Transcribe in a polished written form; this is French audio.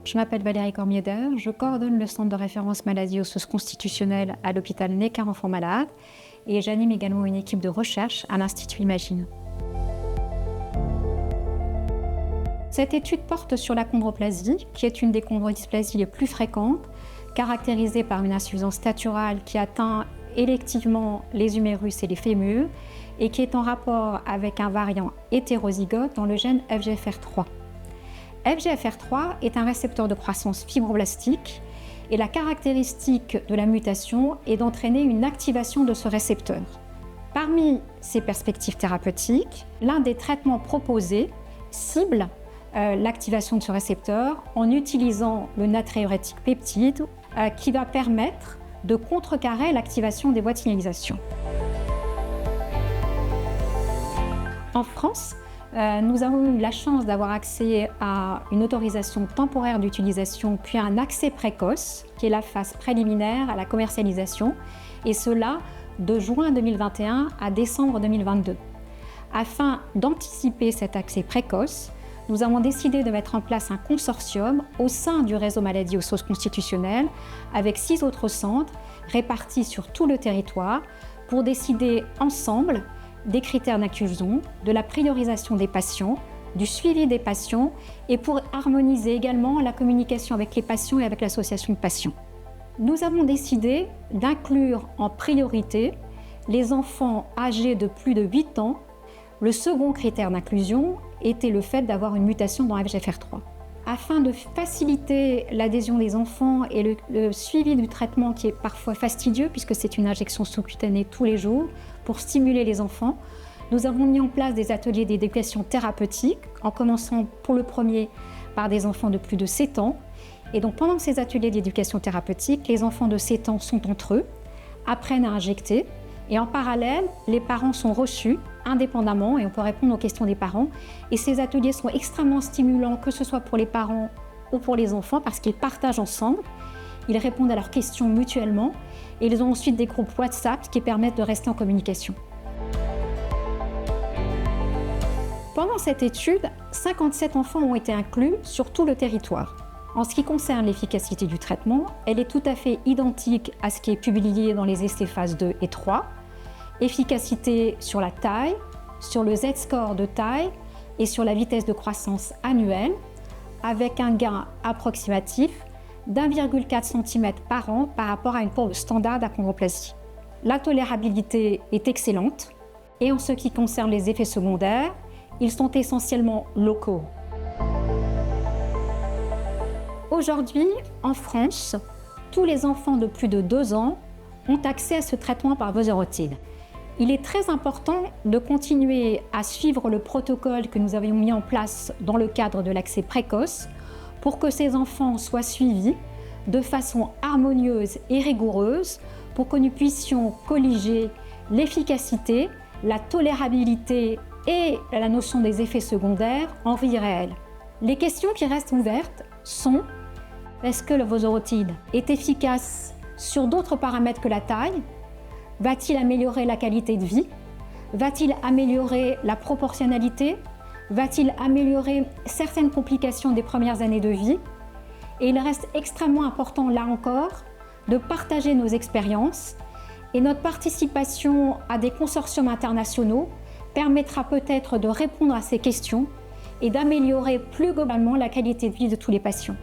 Je m'appelle Valérie Cormier-Der, je coordonne le centre de référence maladies osseuses constitutionnelles à l'hôpital Neckar Enfants Malades et j'anime également une équipe de recherche à l'Institut Imagine. Cette étude porte sur l'achondroplasie, qui est une des chondrodysplasies les plus fréquentes, caractérisée par une insuffisance staturale qui atteint électivement les humérus et les fémurs et qui est en rapport avec un variant hétérozygote dans le gène FGFR3. FGFR3 est un récepteur de croissance fibroblastique et la caractéristique de la mutation est d'entraîner une activation de ce récepteur. Parmi ces perspectives thérapeutiques, l'un des traitements proposés cible l'activation de ce récepteur en utilisant le natréurétique peptide qui va permettre de contrecarrer l'activation des voies de signalisation. En France, nous avons eu la chance d'avoir accès à une autorisation temporaire d'utilisation puis à un accès précoce, qui est la phase préliminaire à la commercialisation, et cela de juin 2021 à décembre 2022. Afin d'anticiper cet accès précoce, nous avons décidé de mettre en place un consortium au sein du réseau maladies osseuses constitutionnelles avec 6 autres centres répartis sur tout le territoire pour décider ensemble des critères d'inclusion, de la priorisation des patients, du suivi des patients et pour harmoniser également la communication avec les patients et avec l'association de patients. Nous avons décidé d'inclure en priorité les enfants âgés de plus de 8 ans. Le second critère d'inclusion était le fait d'avoir une mutation dans FGFR3. Afin de faciliter l'adhésion des enfants et le suivi du traitement qui est parfois fastidieux puisque c'est une injection sous-cutanée tous les jours pour stimuler les enfants, nous avons mis en place des ateliers d'éducation thérapeutique en commençant pour le premier par des enfants de plus de 7 ans. Et donc pendant ces ateliers d'éducation thérapeutique, les enfants de 7 ans sont entre eux, apprennent à injecter et en parallèle, les parents sont reçus indépendamment et on peut répondre aux questions des parents. Et ces ateliers sont extrêmement stimulants, que ce soit pour les parents ou pour les enfants, parce qu'ils partagent ensemble, ils répondent à leurs questions mutuellement et ils ont ensuite des groupes WhatsApp qui permettent de rester en communication. Pendant cette étude, 57 enfants ont été inclus sur tout le territoire. En ce qui concerne l'efficacité du traitement, elle est tout à fait identique à ce qui est publié dans les essais phase 2 et 3. Efficacité sur la taille, sur le Z-score de taille et sur la vitesse de croissance annuelle, avec un gain approximatif d'1,4 cm par an par rapport à une courbe standard d'achondroplasie. La tolérabilité est excellente et en ce qui concerne les effets secondaires, ils sont essentiellement locaux. Aujourd'hui, en France, tous les enfants de plus de 2 ans ont accès à ce traitement par vosoritide. Il est très important de continuer à suivre le protocole que nous avions mis en place dans le cadre de l'accès précoce pour que ces enfants soient suivis de façon harmonieuse et rigoureuse pour que nous puissions colliger l'efficacité, la tolérabilité et la notion des effets secondaires en vie réelle. Les questions qui restent ouvertes sont: est-ce que le vosoritide est efficace sur d'autres paramètres que la taille? Va-t-il améliorer la qualité de vie? Va-t-il améliorer la proportionnalité? Va-t-il améliorer certaines complications des premières années de vie? Et il reste extrêmement important, là encore, de partager nos expériences et notre participation à des consortiums internationaux permettra peut-être de répondre à ces questions et d'améliorer plus globalement la qualité de vie de tous les patients.